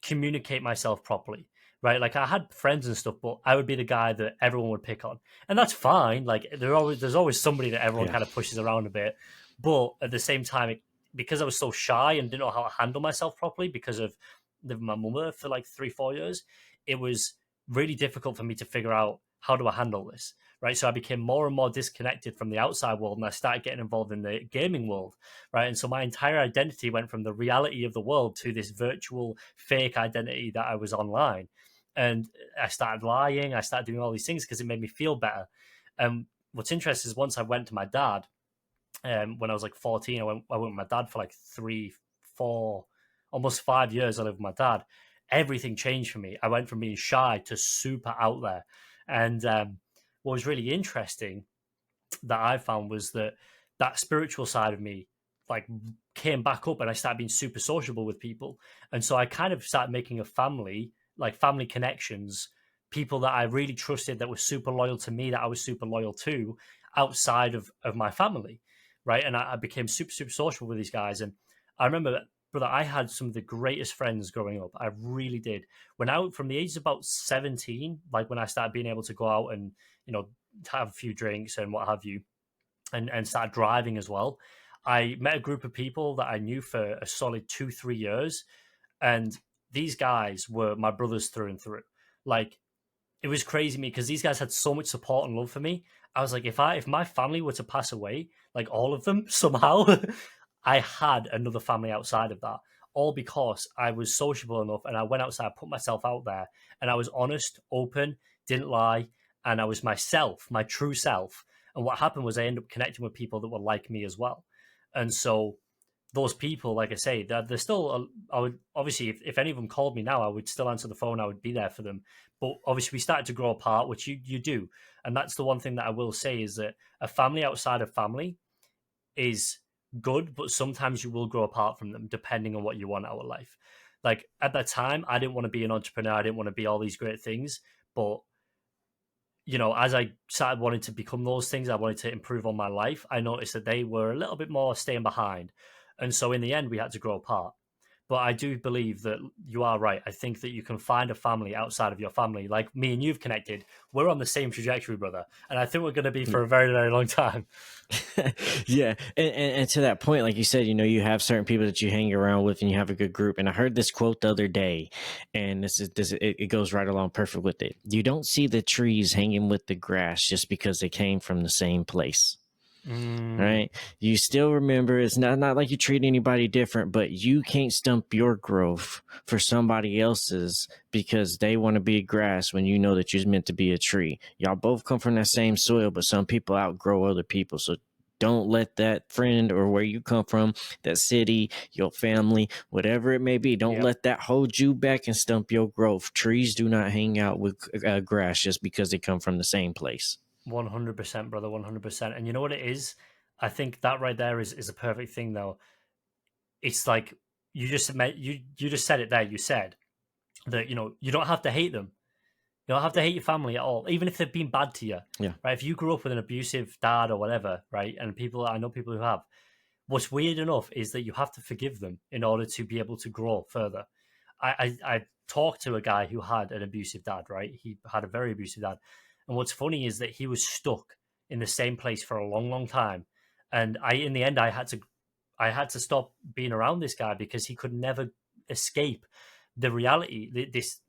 communicate myself properly. Right, like I had friends and stuff, but I would be the guy that everyone would pick on, and that's fine. Like there's always somebody that everyone Yeah. kind of pushes around a bit, but at the same time, because I was so shy and didn't know how to handle myself properly because of living with my mother for like 3-4 years, it was really difficult for me to figure out how do I handle this. Right, so I became more and more disconnected from the outside world, and I started getting involved in the gaming world. Right, and so my entire identity went from the reality of the world to this virtual fake identity that I was online, and I started lying. I started doing all these things because it made me feel better. And what's interesting is once I went to my dad, when I was like 14, I went with my dad for like 3, 4, almost 5 years. I lived with my dad. Everything changed for me. I went from being shy to super out there. And what was really interesting that I found was that spiritual side of me like came back up, and I started being super sociable with people. And so I kind of started making a family, like family connections, people that I really trusted, that were super loyal to me, that I was super loyal to outside of my family. Right. And I became super sociable with these guys. And I remember that, brother, I had some of the greatest friends growing up. I really did. When I, from the age of about 17, like when I started being able to go out and, you know, have a few drinks and what have you, and started driving as well, I met a group of people that I knew for a solid 2-3 years, and these guys were my brothers through and through. Like, it was crazy to me because these guys had so much support and love for me. I was like, if my family were to pass away, like all of them somehow, I had another family outside of that. All because I was sociable enough and I went outside, put myself out there, and I was honest, open, didn't lie, and I was myself, my true self. And what happened was I ended up connecting with people that were like me as well. And so those people, like I say, they're still. I would obviously, if any of them called me now, I would still answer the phone. I would be there for them. But obviously, we started to grow apart, which you do, and that's the one thing that I will say is that a family outside of family is good, but sometimes you will grow apart from them depending on what you want out of life. Like at that time, I didn't want to be an entrepreneur. I didn't want to be all these great things. But as I started wanting to become those things, I wanted to improve on my life. I noticed that they were a little bit more staying behind, and so in the end, we had to grow apart. But I do believe that you are right. I think that you can find a family outside of your family, like me and you've connected. We're on the same trajectory, brother, and I think we're going to be for a very, very long time. Yeah, and to that point, like you said, you have certain people that you hang around with and you have a good group. And I heard this quote the other day, and it goes right along perfect with it. You don't see the trees hanging with the grass just because they came from the same place. Mm, Right? You still remember it's not like you treat anybody different, but you can't stump your growth for somebody else's because they want to be grass when you know that you're meant to be a tree. Y'all both come from that same soil, but some people outgrow other people. So don't let that friend or where you come from, that city, your family, whatever it may be, don't yep, let that hold you back and stump your growth. Trees do not hang out with grass just because they come from the same place. 100%, brother, 100%. And you know what it is? I think that right there is a perfect thing, though. It's like you just said it there. You said that you don't have to hate them. You don't have to hate your family at all, even if they've been bad to you, Yeah. right? If you grew up with an abusive dad or whatever, right? And I know people who have. What's weird enough is that you have to forgive them in order to be able to grow further. I talked to a guy who had an abusive dad, right? He had a very abusive dad, and what's funny is that he was stuck in the same place for a long, long time. And in the end, I had to stop being around this guy because he could never escape the reality. This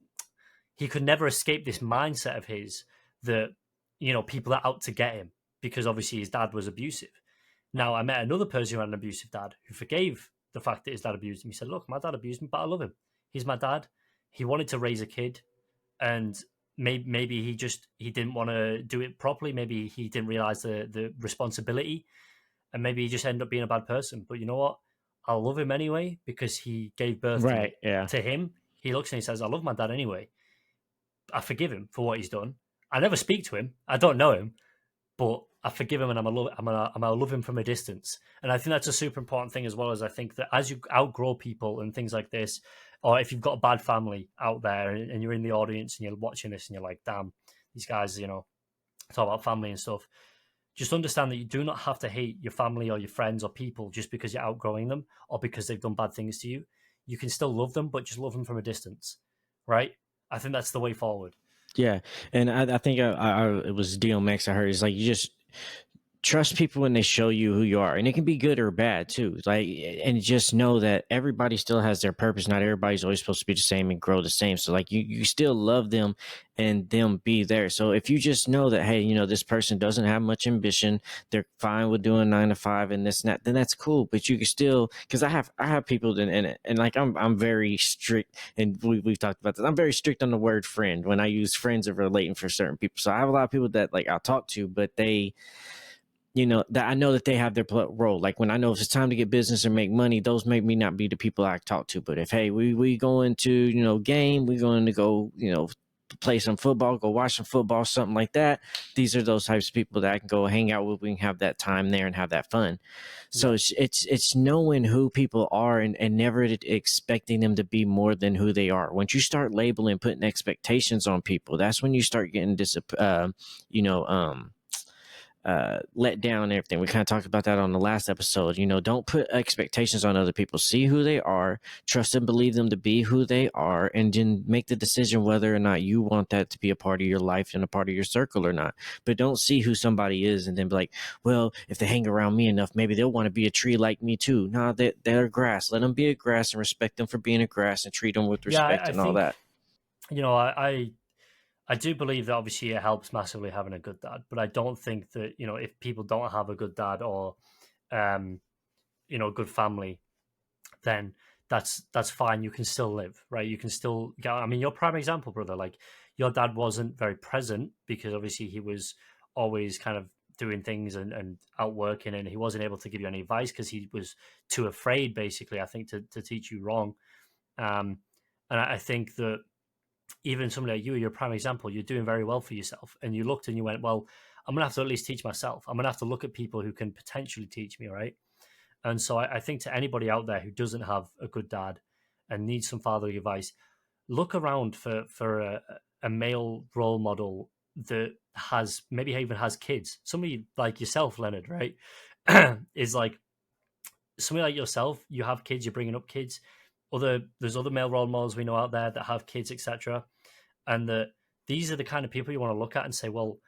He could never escape this mindset of his that people are out to get him because obviously his dad was abusive. Now I met another person who had an abusive dad who forgave the fact that his dad abused him. He said, "Look, my dad abused me, but I love him. He's my dad. He wanted to raise a kid, and maybe he didn't want to do it properly. Maybe he didn't realize the responsibility, and maybe he just ended up being a bad person. But you know what? I love him anyway because he gave birth to Right. me. Yeah. To him, he looks and he says, I love my dad anyway. I forgive him for what he's done. I never speak to him. I don't know him, but I forgive him and I'm a love him from a distance. And I think that's a super important thing as well. As I think that as you outgrow people and things like this, or if you've got a bad family out there and you're in the audience and you're watching this and you're like, damn, these guys, talk about family and stuff. Just understand that you do not have to hate your family or your friends or people just because you're outgrowing them or because they've done bad things to you. You can still love them, but just love them from a distance, right? I think that's the way forward. Yeah, and I think it was DMX. I heard it's like you just trust people when they show you who you are, and it can be good or bad too. Like, and just know that everybody still has their purpose. Not everybody's always supposed to be the same and grow the same. So like you still love them and them be there. So if you just know that, hey, this person doesn't have much ambition, they're fine with doing 9 to 5 and this and that, then that's cool. But you can still, because I have people and like I'm very strict, and we've talked about this. I'm very strict on the word friend when I use friends of relating for certain people. So I have a lot of people that like I'll talk to, but they that I know that they have their role. Like when I know if it's time to get business or make money, those make me not be the people I talk to. But if, hey, we going to game, we going to go play some football, go watch some football, something like that. These are those types of people that I can go hang out with. We can have that time there and have that fun. So Yeah. it's knowing who people are and never expecting them to be more than who they are. Once you start labeling, putting expectations on people, that's when you start getting let down and everything. We kind of talked about that on the last episode. Don't put expectations on other people. See who they are, trust and believe them to be who they are, and then make the decision whether or not you want that to be a part of your life and a part of your circle or not. But don't see who somebody is and then be like, well, if they hang around me enough, maybe they'll want to be a tree like me too. No, they're grass. Let them be a grass and respect them for being a grass and treat them with Yeah, respect I and all think, that. I do believe that obviously it helps massively having a good dad, but I don't think that, if people don't have a good dad or, um, a good family, then that's fine. You can still live, right? You can still get. I mean, your prime example, brother. Like your dad wasn't very present because obviously he was always kind of doing things and out working, and he wasn't able to give you any advice because he was too afraid, basically. I think to teach you wrong. Um, and I think that even somebody like you're a prime example. You're doing very well for yourself, and you looked and you went, well, I'm gonna have to at least teach myself. I'm gonna have to look at people who can potentially teach me, right? And so I think to anybody out there who doesn't have a good dad and need some fatherly advice, look around for a male role model that has maybe even has kids. Somebody like yourself, Leonard, right? Is like somebody like yourself. You have kids. You're bringing up kids. There's other male role models we know out there that have kids, etc. And that these are the kind of people you want to look at and say, well,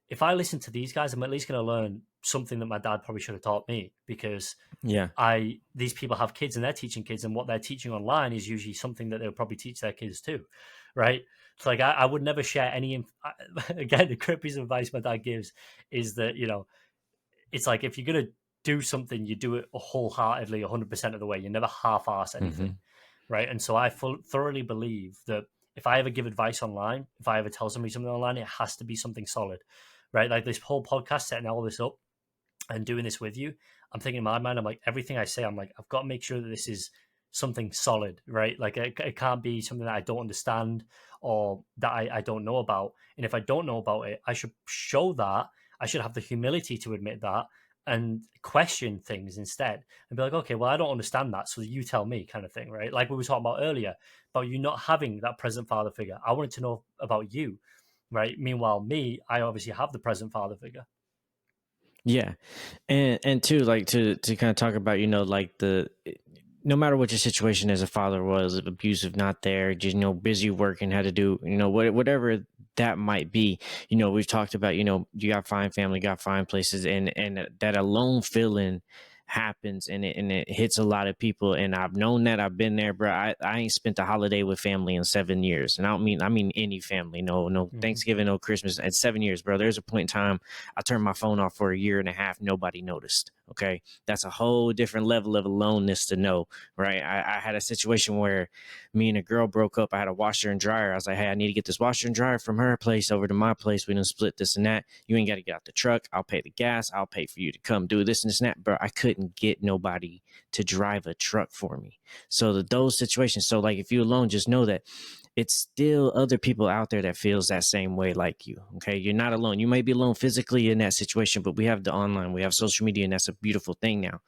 if I listen to these guys, I'm at least going to learn something that my dad probably should have taught me, because Yeah. these people have kids and they're teaching kids, and what they're teaching online is usually something that they'll probably teach their kids too, right? So like I would never share any. Again, the great piece of advice my dad gives is that it's like if you're gonna do something, you do it wholeheartedly, 100% of the way. You never half-ass anything, Hmm. right? And so I thoroughly believe that if I ever give advice online, if I ever tell somebody something online, it has to be something solid, right? Like this whole podcast, setting all this up and doing this with you, I'm thinking in my mind, I'm like, everything I say, I'm like, I've got to make sure that this is something solid, right? Like it can't be something that I don't understand or that I don't know about. And if I don't know about it, I should show that. I should have the humility to admit that and question things instead and be like, okay, well, I don't understand that. So you tell me, kind of thing, right? Like we were talking about earlier about you not having that present father figure. I wanted to know about you, right? Meanwhile, me, I obviously have the present father figure. Yeah. And too, like to kind of talk about, like no matter what your situation as a father was, if abusive, not there, just busy working, had to do, whatever that might be. We've talked about, you got fine family, got fine places, and that alone feeling happens, and it hits a lot of people. And I've known that, I've been there, bro. I ain't spent a holiday with family in 7 years, and I mean any family, no Mm-hmm. Thanksgiving, no Christmas, in 7 years, bro. There's a point in time I turned my phone off for a year and a half. Nobody noticed. Okay. That's a whole different level of aloneness to know, right? I had a situation where me and a girl broke up. I had a washer and dryer. I was like, hey, I need to get this washer and dryer from her place over to my place. We done split this and that. You ain't got to get out the truck. I'll pay the gas. I'll pay for you to come do this and this and that. But I couldn't get nobody to drive a truck for me. So those situations. So like if you alone, just know that it's still other people out there that feels that same way like you. Okay. You're not alone. You may be alone physically in that situation, but we have the online, we have social media, and that's a beautiful thing now.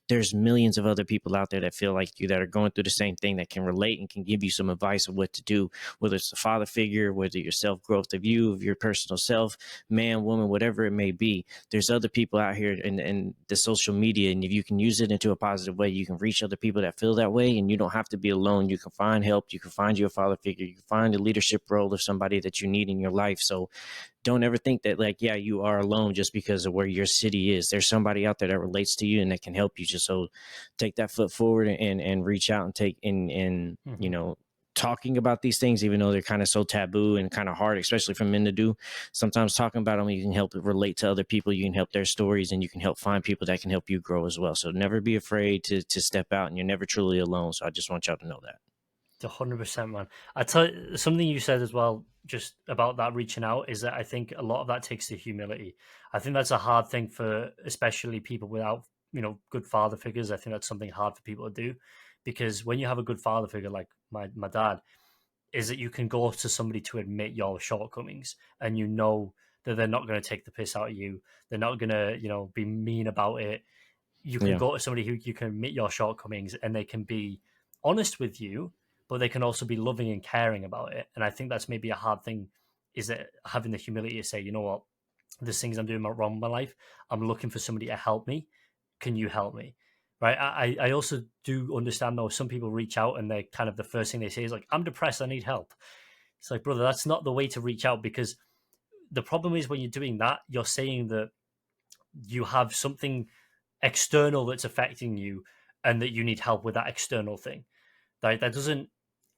There's millions of other people out there that feel like you, that are going through the same thing, that can relate and can give you some advice of what to do, whether it's a father figure, whether your self growth of you, of your personal self, man, woman, whatever it may be. There's other people out here in the social media. And if you can use it into a positive way, you can reach other people that feel that way, and you don't have to be alone. You can find help. You can find you a father figure. You can find a leadership role of somebody that you need in your life. So don't ever think that, like, yeah, you are alone just because of where your city is. There's somebody out there that relates to you and that can help you. Just so take that foot forward and reach out and take in Mm-hmm. talking about these things, even though they're kind of so taboo and kind of hard, especially for men to do. Sometimes talking about them, you can help relate to other people. You can help their stories, and you can help find people that can help you grow as well. So never be afraid to step out, and you're never truly alone. So I just want y'all to know that. 100%, man. I tell you, something you said as well, just about that reaching out, is that I think a lot of that takes the humility. I think that's a hard thing for especially people without, good father figures. I think that's something hard for people to do, because when you have a good father figure like my dad, is that you can go to somebody to admit your shortcomings, and that they're not going to take the piss out of you. They're not going to, be mean about it. You can Yeah. go to somebody who you can admit your shortcomings, and they can be honest with you, but they can also be loving and caring about it. And I think that's maybe a hard thing, is that having the humility to say, you know what, there's things I'm doing wrong in my life. I'm looking for somebody to help me. Can you help me? Right. I also do understand though, some people reach out and they kind of, the first thing they say is like, I'm depressed, I need help. It's like, brother, that's not the way to reach out, because the problem is when you're doing that, you're saying that you have something external that's affecting you and that you need help with that external thing. That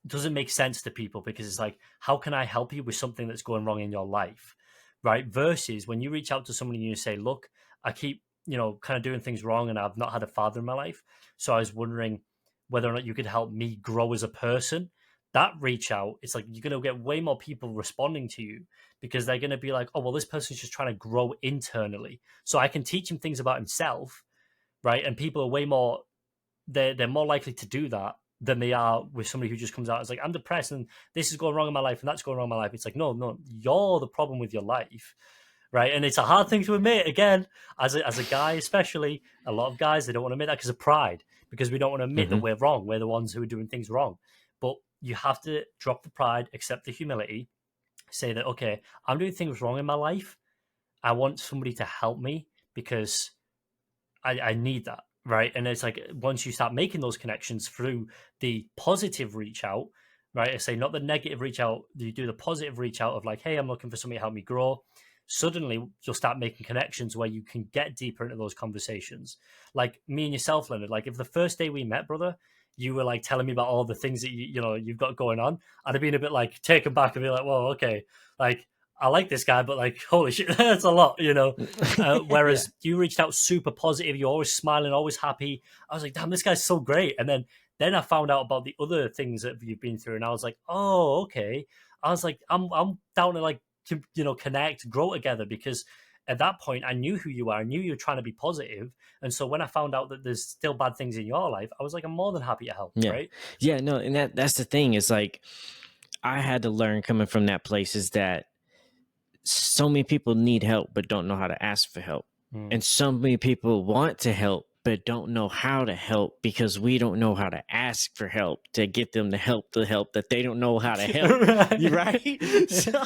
doesn't make sense to people, because it's like, how can I help you with something that's going wrong in your life, right? Versus when you reach out to somebody and you say, look, I keep kind of doing things wrong and I've not had a father in my life, so I was wondering whether or not you could help me grow as a person. That reach out, it's like you're going to get way more people responding to you, because they're going to be like, oh well, this person's just trying to grow internally, so I can teach him things about himself, right? And people are way more, they're more likely to do that than they are with somebody who just comes out as like, I'm depressed and this is going wrong in my life and that's going wrong in my life. It's like, no, you're the problem with your life, right? And it's a hard thing to admit. Again, as a guy, especially, a lot of guys, they don't want to admit that because of pride, because we don't want to admit that Hmm. we're wrong. We're the ones who are doing things wrong. But you have to drop the pride, accept the humility, say that, okay, I'm doing things wrong in my life. I want somebody to help me because I need that, right? And it's like once you start making those connections through the positive reach out, right? I say not the negative reach out, you do the positive reach out of like, hey, I'm looking for somebody to help me grow. Suddenly you'll start making connections where you can get deeper into those conversations. Like me and yourself, Leonard, like if the first day we met, brother, you were like telling me about all the things that you've got going on, I'd have been a bit like taken back and be like, whoa, okay, like I like this guy, but like, holy shit, that's a lot, you know. Yeah. Whereas you reached out super positive, you're always smiling, always happy. I was like, damn, this guy's so great. And then I found out about the other things that you've been through, and I was like, oh, okay. I was like, I'm down to like connect, grow together, because at that point I knew who you are, I knew you were trying to be positive, and so when I found out that there's still bad things in your life, I was like, I'm more than happy to help, Yeah. right? Yeah, no, and that's the thing is like I had to learn coming from that place is that so many people need help but don't know how to ask for help. Mm. And so many people want to help but don't know how to help because we don't know how to ask for help to get them to help the help that they don't know how to help. You right? So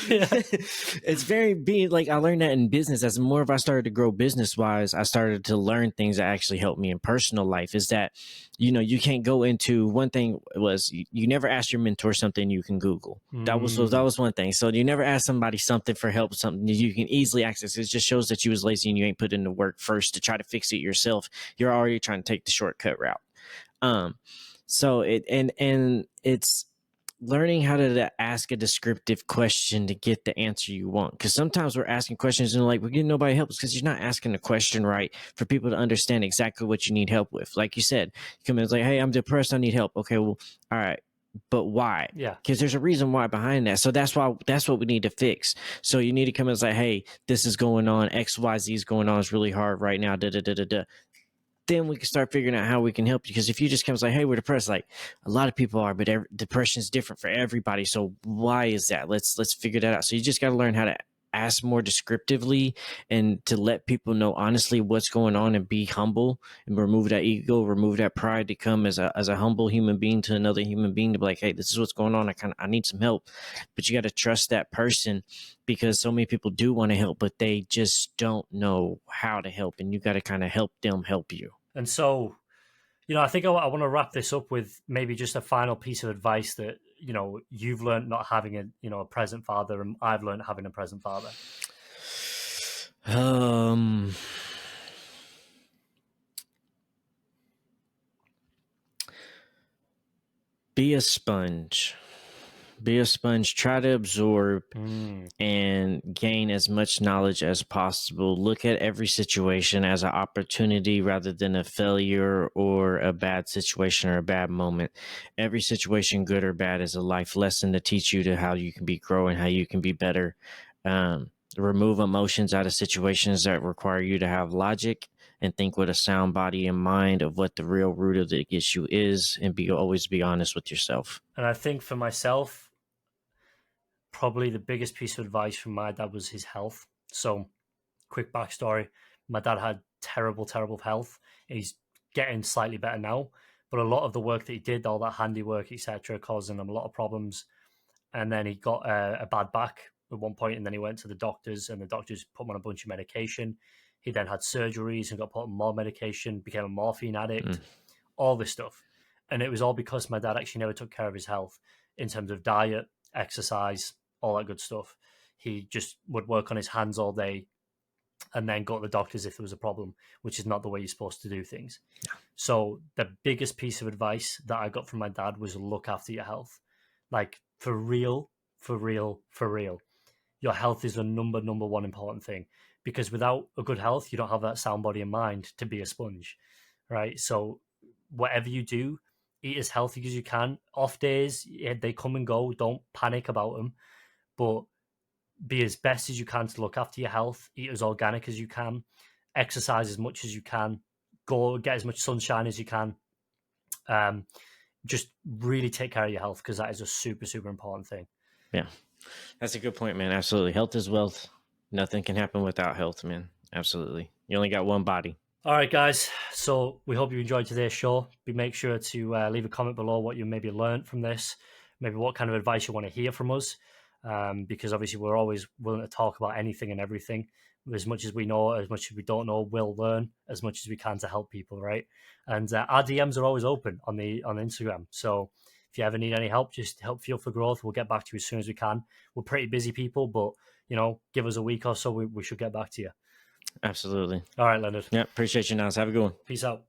Yeah. it's very being like I learned that in business. As more of I started to grow business wise, I started to learn things that actually helped me in personal life. Is that you can't go into one thing was you never ask your mentor something you can Google. That was one thing. So you never ask somebody something for help, something you can easily access. It just shows that you was lazy and you ain't put in the work first to try to fix it yourself. You're already trying to take the shortcut route. So it's learning how to ask a descriptive question to get the answer you want. Because sometimes we're asking questions and like we're getting nobody help because you're not asking the question right for people to understand exactly what you need help with. Like you said, you come in and like, hey, I'm depressed, I need help. Okay, well, all right. But why? Yeah. Because there's a reason why behind that. So that's what we need to fix. So you need to come and say, hey, this is going on. XYZ is going on. It's really hard right now. Da da da da da. Then we can start figuring out how we can help you. Because if you just come and say, hey, we're depressed, like a lot of people are, but depression is different for everybody. So why is that? Let's figure that out. So you just got to learn how to ask more descriptively and to let people know honestly what's going on and be humble and remove that ego, remove that pride to come as a humble human being to another human being to be like, hey, this is what's going on. I need some help. But you got to trust that person because so many people do want to help, but they just don't know how to help. And you got to kind of help them help you. And so, I think I want to wrap this up with maybe just a final piece of advice that, you've learned not having a present father, and I've learned having a present father. Be a sponge. Be a sponge. Try to absorb and gain as much knowledge as possible. Look at every situation as an opportunity rather than a failure or a bad situation or a bad moment. Every situation, good or bad, is a life lesson to teach you to how you can be growing, how you can be better. Remove emotions out of situations that require you to have logic and think with a sound body and mind of what the real root of the issue is, and always be honest with yourself. And I think for myself, probably the biggest piece of advice from my dad was his health. So, quick backstory: my dad had terrible, terrible health. He's getting slightly better now, but a lot of the work that he did, all that handiwork, etc., causing him a lot of problems. And then he got a bad back at one point, and then he went to the doctors, and the doctors put him on a bunch of medication. He then had surgeries and got put on more medication, became a morphine addict, all this stuff. And it was all because my dad actually never took care of his health in terms of diet, exercise, all that good stuff. He just would work on his hands all day and then go to the doctors if there was a problem, which is not the way you're supposed to do things. So the biggest piece of advice that I got from my dad was look after your health. Like for real, for real, for real. Your health is the number one important thing, because without a good health, you don't have that sound body and mind to be a sponge, right? So whatever you do, eat as healthy as you can. Off days, they come and go. Don't panic about them, but be as best as you can to look after your health. Eat as organic as you can. Exercise as much as you can. Go get as much sunshine as you can. Just really take care of your health, because that is a super, super important thing. Yeah, that's a good point, man. Absolutely. Health is wealth. Nothing can happen without health, man. Absolutely. You only got one body. All right, guys. So we hope you enjoyed today's show. Make sure to leave a comment below what you maybe learned from this, maybe what kind of advice you want to hear from us, because obviously we're always willing to talk about anything and everything. As much as we know, as much as we don't know, we'll learn as much as we can to help people, right? And our DMs are always open on Instagram. So if you ever need any help, just help Fuel for Growth. We'll get back to you as soon as we can. We're pretty busy people, but give us a week or so. We should get back to you. Absolutely. All right, Leonard. Yeah, appreciate you, Niles. Have a good one. Peace out.